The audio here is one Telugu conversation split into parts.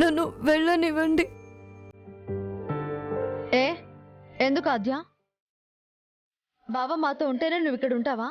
నన్ను వెళ్ళనివ్వండి. ఏ ఎందుకు ఆద్య? బావ మాతో ఉంటేనే నువ్వు ఇక్కడ ఉంటావా?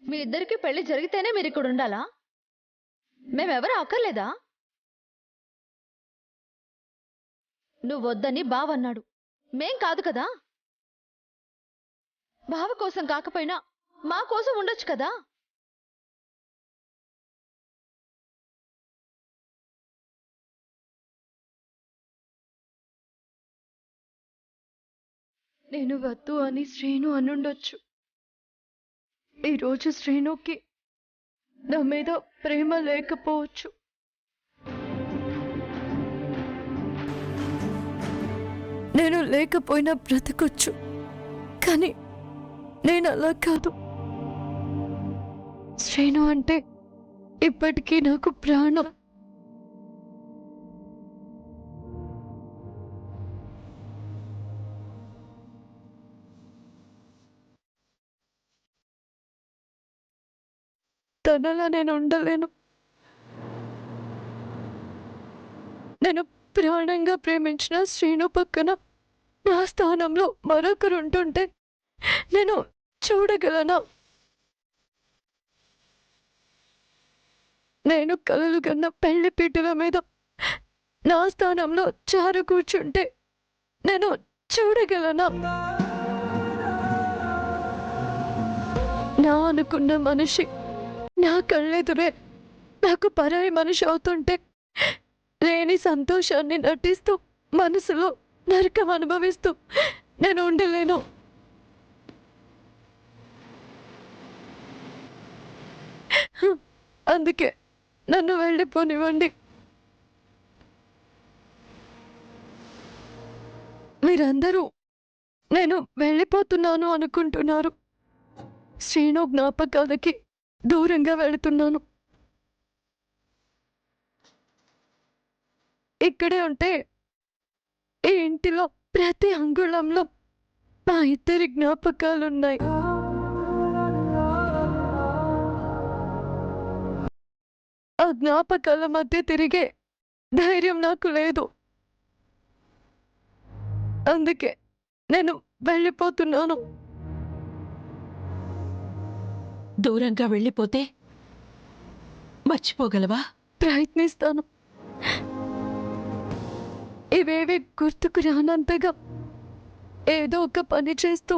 మీ ఇద్దరికి పెళ్లి జరిగితేనే మీరు ఇక్కడ ఉండాలా? మేమెవరూ అక్కర్లేదా? నువ్వు వద్దని బావన్నాడు, మేం కాదు కదా. బావ కోసం కాకపోయినా మా కోసం ఉండొచ్చు కదా. నేను వద్దు అని శ్రీను అనుండొచ్చు. ఈరోజు శ్రీనుకి నా మీద ప్రేమ లేకపోవచ్చు. నేను లేకపోయినా బ్రతకొచ్చు, కానీ నేను అలా కాదు. శ్రీను అంటే ఇప్పటికీ నాకు ప్రాణం. తనలా నేను ఉండలేను. నేను ప్రాణంగా ప్రేమించిన శ్రీను పక్కన నా స్థానంలో మరొకరు ఉంటుంటే నేను చూడగలనా? నేను కలలు కన్న పెళ్లి పీటల మీద నా స్థానంలో చారు కూర్చుంటే నేను చూడగలనా? నా అనుకున్న మనిషి నా కళ్ళెదురే నాకు పరాయి మనిషి అవుతుంటే లేని సంతోషాన్ని నటిస్తూ మనసులో నరకం అనుభవిస్తూ నేను ఉండలేను. అందుకే నన్ను వెళ్ళిపోనివ్వండి. మీరందరూ నేను వెళ్ళిపోతున్నాను అనుకుంటున్నారు. శ్రీను జ్ఞాపకాలకి దూరంగా వెళుతున్నాను. ఇక్కడే ఉంటే ఈ ఇంటిలో ప్రతి అంగుళంలో మా ఇద్దరి జ్ఞాపకాలున్నాయి. ఆ జ్ఞాపకాల మధ్య తిరిగే ధైర్యం నాకు లేదు. అందుకే నేను వెళ్ళిపోతున్నాను. దూరంగా వెళ్ళిపోతే మర్చిపోగలవా? ప్రయత్నిస్తాను. ఇవేవి గుర్తుకు రానంతగా ఏదో ఒక పని చేస్తూ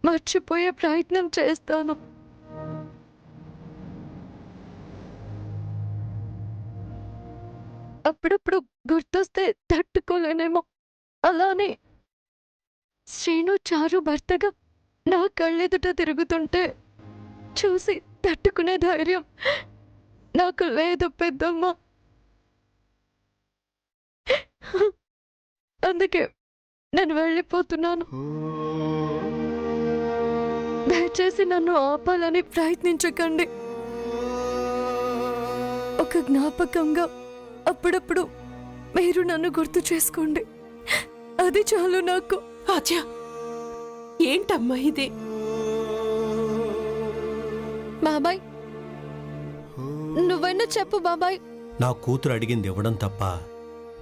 మర్చిపోయే ప్రయత్నం చేస్తాను. అప్పుడప్పుడు గుర్తొస్తే తట్టుకోలేనేమో. అలానే శ్రీను చారు భర్తగా నా కళ్ళెదుట తిరుగుతుంటే చూసి తట్టుకునే ధైర్యం నాకు లేదు పెద్దమ్మ. అందుకే నేను వెళ్ళిపోతున్నాను. దయచేసి నన్ను ఆపాలని ప్రయత్నించకండి. ఒక జ్ఞాపకంగా అప్పుడప్పుడు మీరు నన్ను గుర్తు చేసుకోండి. అది చాలు నాకు. ఆద్య, ఏంటమ్మా ఇది? బాబాయ్, నువ్వైనా చెప్పు బాబాయ్. నా కూతురు అడిగింది ఇవ్వడం తప్ప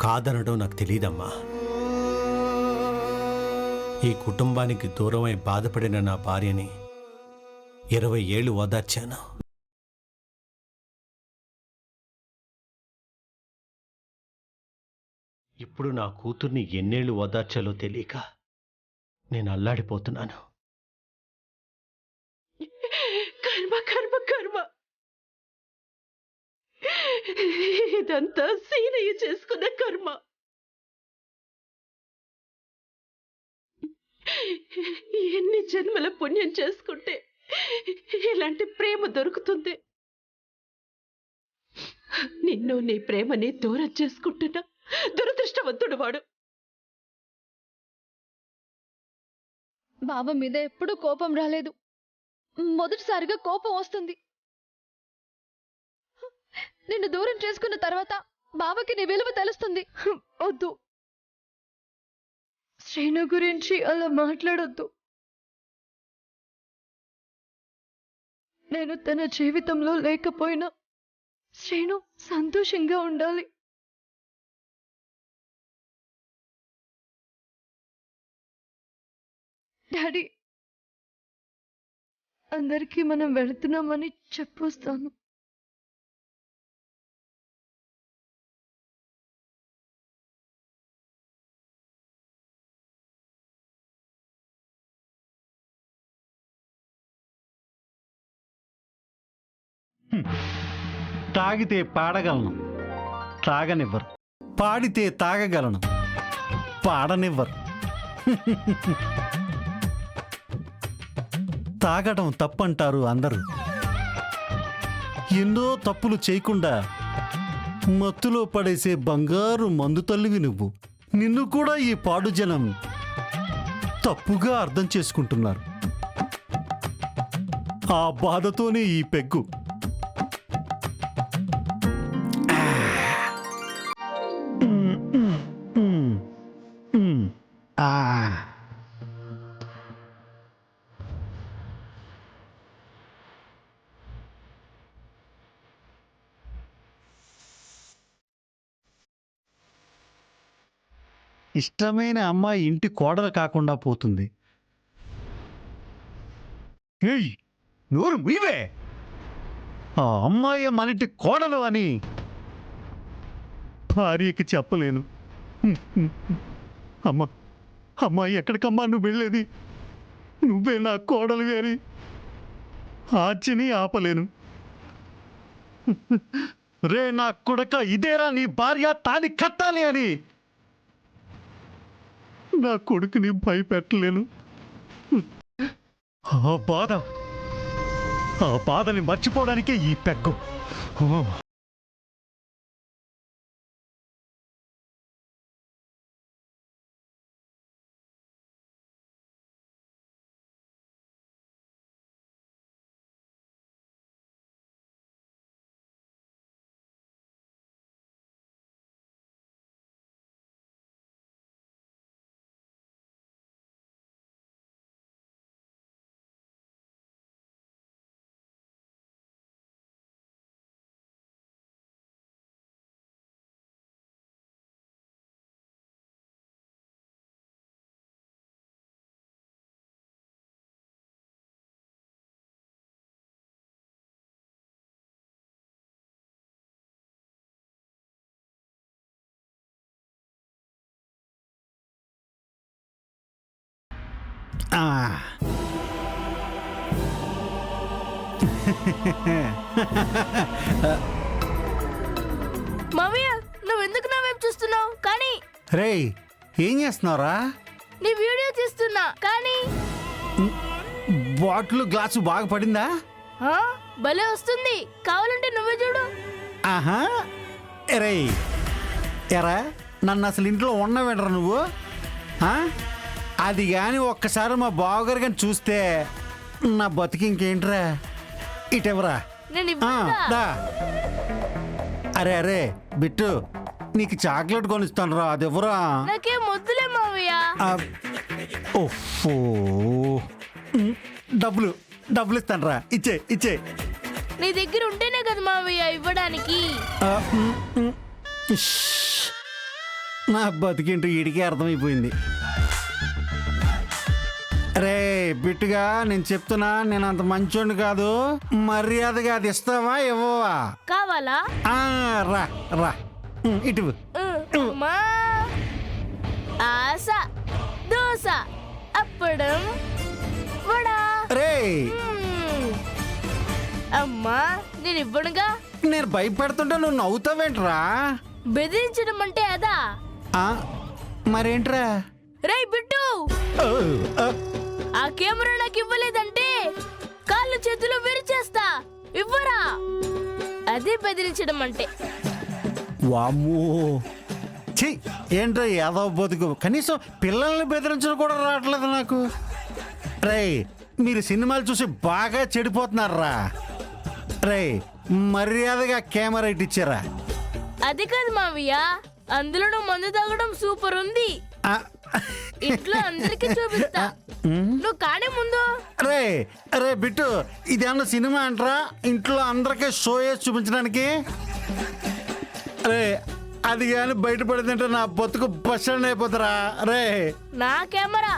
కాదనడం నాకు తెలియదమ్మా. ఈ కుటుంబానికి దూరమై బాధపడిన నా భార్యని 20 ఏళ్ళు ఓదార్చాను. ఇప్పుడు నా కూతుర్ని ఎన్నేళ్ళు ఓదార్చాలో తెలియక నేను అల్లాడిపోతున్నాను. కర్మ కర్మ కర్మ, ఇదంతా సీనయ్య చేసుకున్న కర్మ. ఎన్ని జన్మల పుణ్యం చేసుకుంటే ఇలాంటి ప్రేమ దొరుకుతుంది? నిన్ను నీ ప్రేమని దూరం చేసుకుంటున్నా దురదృష్టవంతుడు వాడు. బావ మీద ఎప్పుడూ కోపం రాలేదు, మొదటిసారిగా కోపం వస్తుంది. నిన్ను దూరం చేసుకున్న తర్వాత బావకి నీ విలువ తెలుస్తుంది. వద్దు, శ్రీను గురించి అలా మాట్లాడొద్దు. నేను తన జీవితంలో లేకపోయినా శ్రీను సంతోషంగా ఉండాలి. డాడీ, అందరికీ మనం వెళుతున్నామని చెప్పొస్తాను. తాగితే పాడగలను, తాగనివ్వరు. పాడితే తాగగలను, పాడనివ్వరు. తాగడం తప్పంటారు అందరూ. ఎన్నో తప్పులు చేయకుండా మత్తులో పడేసే బంగారు మందు తల్లివి నువ్వు. నిన్ను కూడా ఈ పాడు జనం తప్పుగా అర్థం చేసుకుంటున్నారు. ఆ బాధతోనే ఈ పెగ్గు. ఇష్టమైన అమ్మాయి ఇంటి కోడలు కాకుండా పోతుంది. ఏయ్, నోరు మీవే. ఆ అమ్మాయి మనింటి కోడలు అని భార్యకి చెప్పలేను. అమ్మ, అమ్మాయి ఎక్కడికమ్మా నువ్వు వెళ్ళేది? నువ్వే నా కోడలు వేరి ఆర్చిని ఆపలేను. రే నా కొడక, ఇదేరా నీ భార్య తాని కట్టాలి అని నా కొడుకుని భయపెట్టలేను. ఆ బాధని మర్చిపోవడానికే ఈ పెగ్గు. మామయ్య, నువ్వెందుకు నా వైపు చూస్తున్నావు? కానీ రే, ఏం చేస్తున్నావురా? నీ వీడియో తీస్తున్నా. కానీ బాటిల్ గ్లాసు బాగా పడిందా? ఆ, భలే వస్తుంది. కావాలంటే నువ్వే చూడు. ఆహా, ఎరే ఎరా, నన్ను అసలు ఇంట్లో ఉండవేంట్రా నువ్వు? అది కానీ ఒక్కసారి మా బావగారు కానీ చూస్తే నా బతికి ఇంకేంట్రా. ఇటెవరా? నేను ఇవ్వనా? దా. అరే అరే బిట్టు, నీకు చాక్లెట్ కొనిస్తాను రా, అది ఎవరా? నాకేం వద్దులే మామయ్య. ఓఫో, డబ్బులు ఇస్తాను రా, ఇచ్చే. నీ దగ్గర ఉంటేనే కదా మామయ్య ఇవ్వడానికి. నా బతికింటూ ఈడికే అర్థమైపోయింది. రే బిట్టుగా, నేను చెప్తున్నా, నేను అంత మంచోడిని కాదు. మర్యాదగా అది ఇస్తావా ఇవ్వవా? కావాలా? రా ఇటు. అమ్మా, ఆశ, దోశ, అప్పడం, వడా. రే అమ్మా, నేను ఇవ్వనుగా. నేను భయపెడుతుంటే నువ్వు నవ్వుతావేంట్రా? బెదిరించడం అంటే అదా? మరేంట్రా? రే బిట్టు, ఆ కెమెరా నాకు ఇవ్వలేదంటే కాళ్ళు చేతులు విరిచేస్తా. ఇవ్వరా? అదే బెదిరించడం అంటే. వామ్మో, ఛీ, ఏంట్రా యాదవ బతుకు. కనీసం పిల్లల్ని బెదిరించడం కూడా రావట్లేదు నాకు. రే, మీరు సినిమాలు చూసి బాగా చెడిపోతున్నారా? రే, మర్యాదగా కెమెరా ఇట్టిచ్చారా? అది కాదు మావయ్య, అందులో మందు తాగడం సూపర్ ఉంది. ఇంట్లో అందరికి చూపిస్తా నువ్వు కానీ ముందు రే రే బిట్టు ఇదేమన్నా సినిమా అంటారా ఇంట్లో అందరికీ షో వేసి చూపించడానికి? రే అది కానీ బయటపడిందంటే నా బతుకు బస్ స్టాండ్ అయిపోతారా? రే నా కెమెరా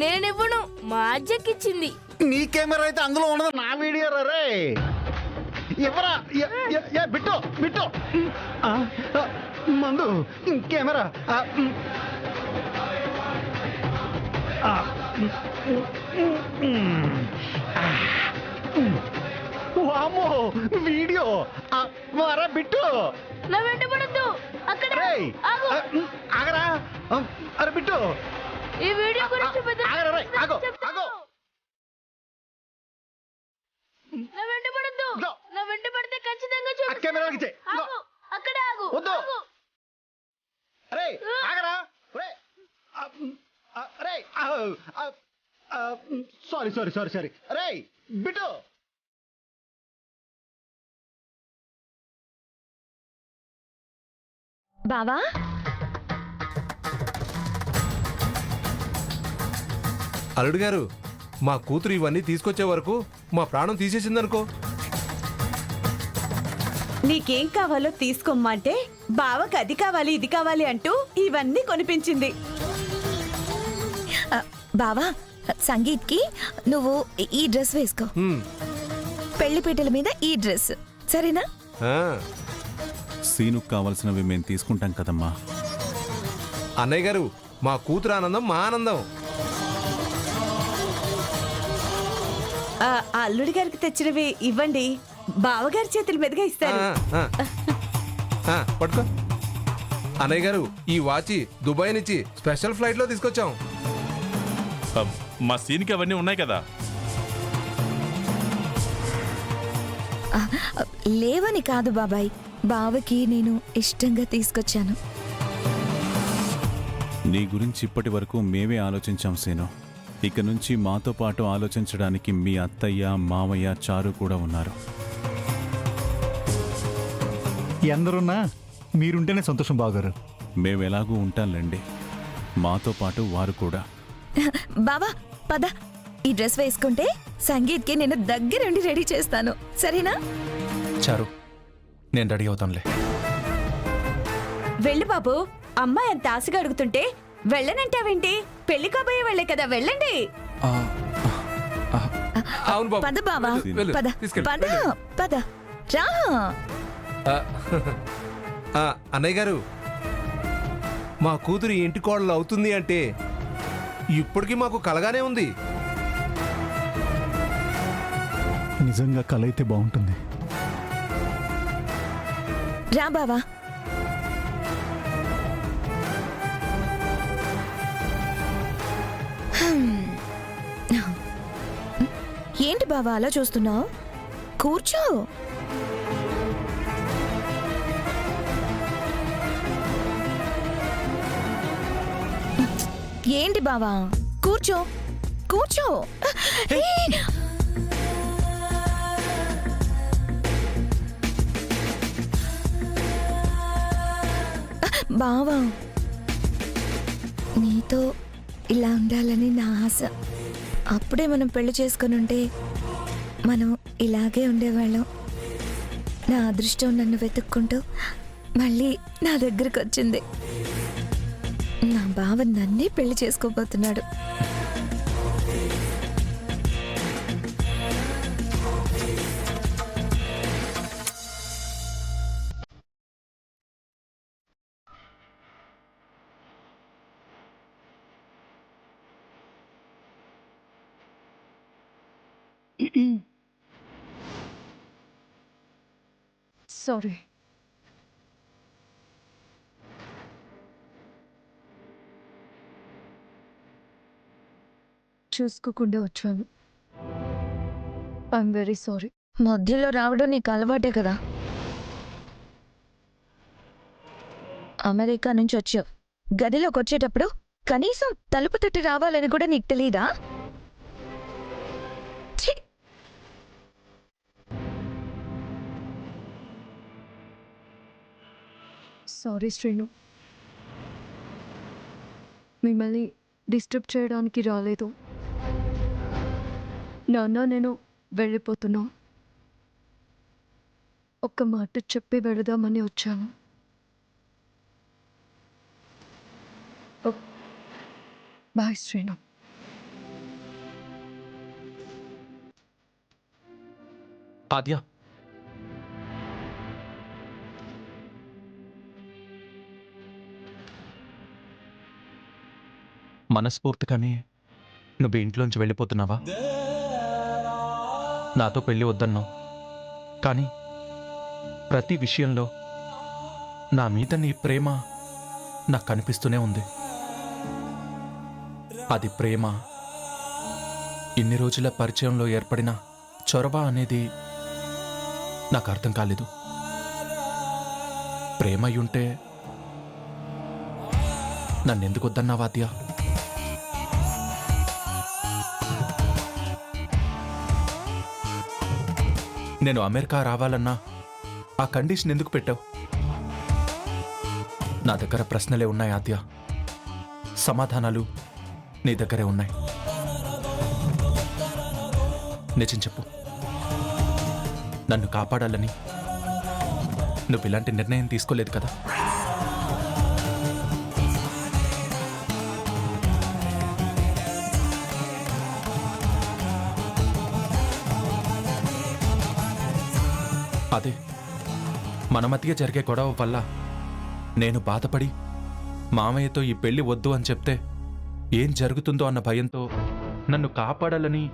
నేనివ్వను మా అజ్జకిచ్చింది. నీ కెమెరా అయితే అందులో ఉన్నది నా వీడియో రే. ఎవరా బిట్టు బిట్టు మందు కెమెరా వామో వీడియో మరా బిట్టు నా వెంట పడద్దు అక్కడ రేయ్ ఆగు. ఆగరా అరే బిట్టు ఈ వీడియో గురించి పెద్ద ఆగరా రే ఆగో చెప్తాను. ఆగో నా వెంట పడద్దు ఇదో. నా వెంట పడితే ఖచ్చితంగా ఆ చూపిస్తాను. కెమెరాకి ఇచ్చే ఆగు అక్కడ ఆగు వద్దు. ఆగు. రే ఆగరా రే రే సారీ సారీ సారీ సారీ రే బిట్టు బావా అల్లుడు గారు మా కూతురు ఇవన్నీ తీసుకొచ్చే వరకు మా ప్రాణం తీసేసిందనుకో. నీకేం కావాలో తీసుకోమ్మంటే బావకి అది కావాలి ఇది కావాలి అంటూ ఇవన్నీ కొనిపించింది. బావా సంగీత్కి నువ్వు ఈ డ్రెస్ వేసుకో, హ్మ్. పెళ్లిపీటల మీద ఈ డ్రెస్ సరేనా? ఆ, సీనుకు కావలసినవి మేము తీసుకుంటాం కదమ్మా. అన్నయ్య గారు మా కూతురు ఆనందం మా ఆనందం. అల్లుడి గారికి తెచ్చినవి ఇవ్వండి, బావగారి చేతుల మీదుగా ఆ, ఇస్తారు. పట్టుకో. అన్నయ్య గారు ఈ వాచి దుబాయ్ నుంచి స్పెషల్ ఫ్లైట్ లో తీసుకొచ్చాం. మా సీన్కి అవన్నీ ఉన్నాయి కదా. లేవని కాదు బాబాయ్, బావకి నేను ఇష్టంగా తీసుకొచ్చాను. నీ గురించి ఇప్పటి వరకు మేమే ఆలోచించాం సీను. ఇక నుంచి మాతో పాటు ఆలోచించడానికి మీ అత్తయ్య మావయ్య చారు కూడా ఉన్నారు. ఎందరున్నా మీరుంటేనే సంతోషం బాగారు. మేమెలాగూ ఉంటాంలేండి, మాతో పాటు వారు కూడా. బావా పద, ఈ డ్రెస్ వేసుకుంటే సంగీత్కి నేను దగ్గరుండి రెడీ చేస్తాను, సరేనా? చారు నేను రెడీ అవుతానులే. వెళ్ళు బాబు, అమ్మాయి అంత ఆశగా అడుగుతుంటే వెళ్ళనంటావేంటి? పెళ్లి కాబోయే వెళ్ళే కదా, వెళ్ళండి. అవును బాబు. పద బావా వెళ్ళు, పద తీసుకెళ్ళు. పద పద రా. ఆ, ఆ, అన్నయ్య గారు మా కూతురు ఇంటి కోడలు అవుతుంది అంటే ఇప్పటికీ మాకు కలగానే ఉంది. నిజంగా కల అయితే బాగుంటుంది. రా బావా. ఏంటి బావా అలా చూస్తున్నావు? కూర్చో. ఏంటి బావా, కూర్చో కూర్చో. బావా నీతో ఇలా ఉండాలని నా ఆశ. అప్పుడే మనం పెళ్లి చేసుకుని ఉంటే మనం ఇలాగే ఉండేవాళ్ళం. నా అదృష్టం నన్ను వెతుక్కుంటూ మళ్ళీ నా దగ్గరకు వచ్చింది. నా బావ నన్నే పెళ్లి చేసుకోబోతున్నాడు. సారీ. చూసుకోకుండా వచ్చాను. I'm very sorry. మధ్యలో రావడం నీకు అలవాటే కదా. అమెరికా నుంచి వచ్చావు, గదిలోకి వచ్చేటప్పుడు కనీసం తలుపు తట్టి రావాలని కూడా నీకు తెలీదా? ఛీ! సారీ శ్రీను. మిమ్మల్ని డిస్టర్బ్ చేయడానికి రాలేదు. నాన్న, నేను వెళ్ళిపోతున్నా. ఒక్క మాట చెప్పి వెళదామని వచ్చాను. బాయ్ శ్రీను. ఆద్య, మనస్ఫూర్తిగానే నువ్వు ఇంట్లోంచి వెళ్ళిపోతున్నావా? నాతో పెళ్ళి వద్దన్నావు, కానీ ప్రతి విషయంలో నా మీద నీ ప్రేమ నాకు కనిపిస్తూనే ఉంది. అది ప్రేమ, ఇన్ని రోజుల పరిచయంలో ఏర్పడిన చొరవ అనేది నాకు అర్థం కాలేదు. ప్రేమ అయ్యుంటే నన్నెందుకు వద్దన్నావా ఆద్య? నేను అమెరికా రావాలన్నా ఆ కండిషన్ ఎందుకు పెట్టావు? నా దగ్గర ప్రశ్నలే ఉన్నాయి ఆద్య, సమాధానాలు నీ దగ్గరే ఉన్నాయి. నిజం చెప్పు, నన్ను కాపాడాలని నువ్వు ఇలాంటి నిర్ణయం తీసుకోలేదు కదా? అదే మన మధ్య జరిగే గొడవ వల్ల నేను బాధపడి మామయ్యతో ఈ పెళ్లి వద్దు అని చెప్తే ఏం జరుగుతుందో అన్న భయంతో నన్ను కాపాడాలని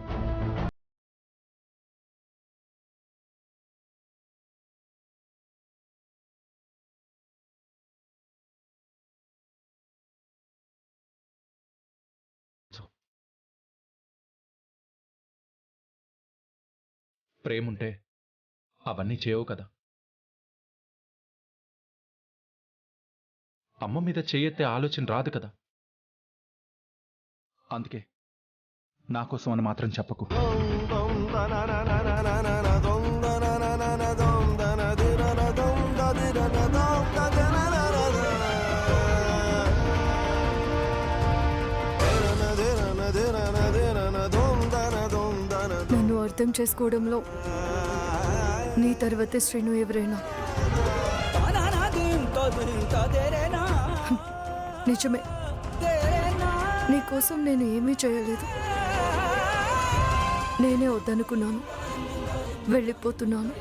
ప్రేముంటే అవన్నీ చేయవు కదా. అమ్మ మీద చేయెత్తే ఆలోచన రాదు కదా. అందుకే నా కోసం అని మాత్రం చెప్పకు. నన్ను అర్థం చేసుకోవడంలో నీ తర్వాతే శ్రీను ఎవరైనా. నిజమే, నీకోసం నేను ఏమీ చేయలేదు. నేనే వద్దనుకున్నాను, వెళ్ళిపోతున్నాను.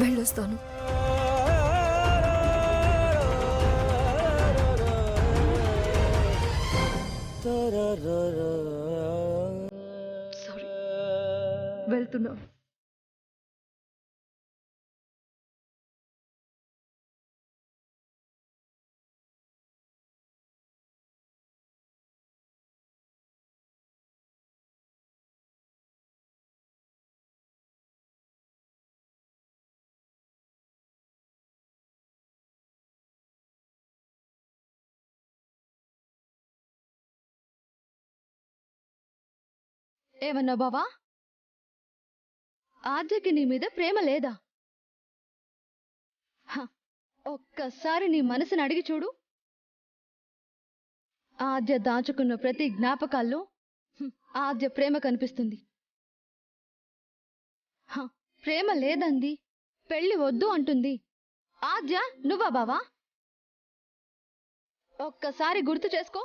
వెళ్ళొస్తాను. సారీ, వెళ్తున్నా. ఏమన్నా బావా? ఆద్యకి నీ మీద ప్రేమ లేదా? ఒక్కసారి నీ మనసుని అడిగి చూడు. ఆద్య దాచుకున్న ప్రతి జ్ఞాపకాల్లో ఆద్య ప్రేమ కనిపిస్తుంది. ప్రేమ లేదంది, పెళ్లి వద్దు అంటుంది. ఆద్య నువ్వా బావా? ఒక్కసారి గుర్తు చేసుకో.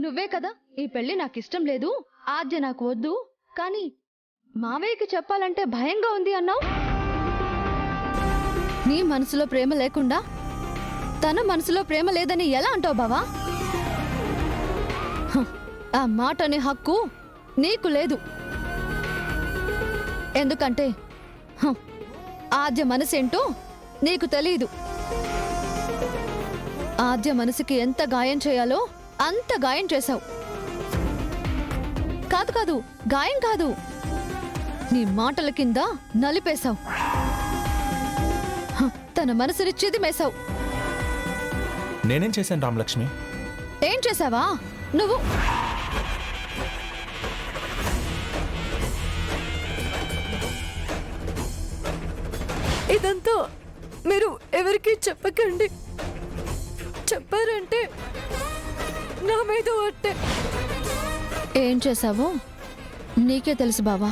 నువ్వే కదా ఈ పెళ్లి నాకిష్టం లేదు, ఆద్య నాకు వద్దు, కానీ మావయ్యకి చెప్పాలంటే భయంగా ఉంది అన్నావు. నీ మనసులో ప్రేమ లేకుండా తన మనసులో ప్రేమ లేదని ఎలా అంటావు బావా? ఆ మాట అనే హక్కు నీకు లేదు. ఎందుకంటే ఆద్య మనసేంటో నీకు తెలీదు. ఆద్య మనసుకి ఎంత గాయం చేయాలో అంత గాయం చేశావు. కాదు కాదు, గాయం కాదు, నీ మాటల కింద నలిపేశావు. తన మనసుని చిదిమేశావు. నేనేం చేశాను రామలక్ష్మి? ఏం చేశావా నువ్వు? ఇదంతా మీరు ఎవరికి చెప్పకండి. చెప్పారంటే నా మీద ఒట్టే. ఏం చేశావో నీకే తెలుసు బావా.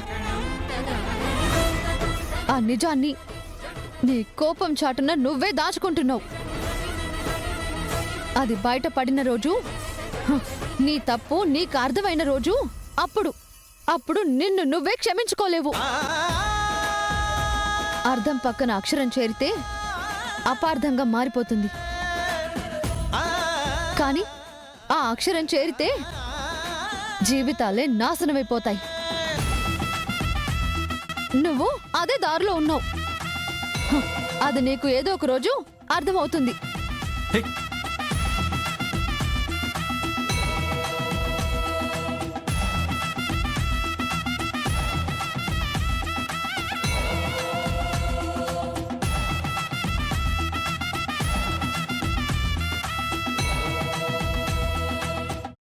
ఆ నిజాన్ని నీ కోపం చాటున నువ్వే దాచుకుంటున్నావు. అది బయట పడిన రోజు, నీ తప్పు నీకు అర్థమైన రోజు, అప్పుడు నిన్ను నువ్వే క్షమించుకోలేవు. అర్థం పక్కన అక్షరం చేరితే అపార్థంగా మారిపోతుంది. కానీ ఆ అక్షరం చేరితే జీవితాలే నాశనమైపోతాయి. నువ్వు అదే దారిలో ఉన్నావు. అది నీకు ఏదో ఒక రోజు అర్థమవుతుంది. హే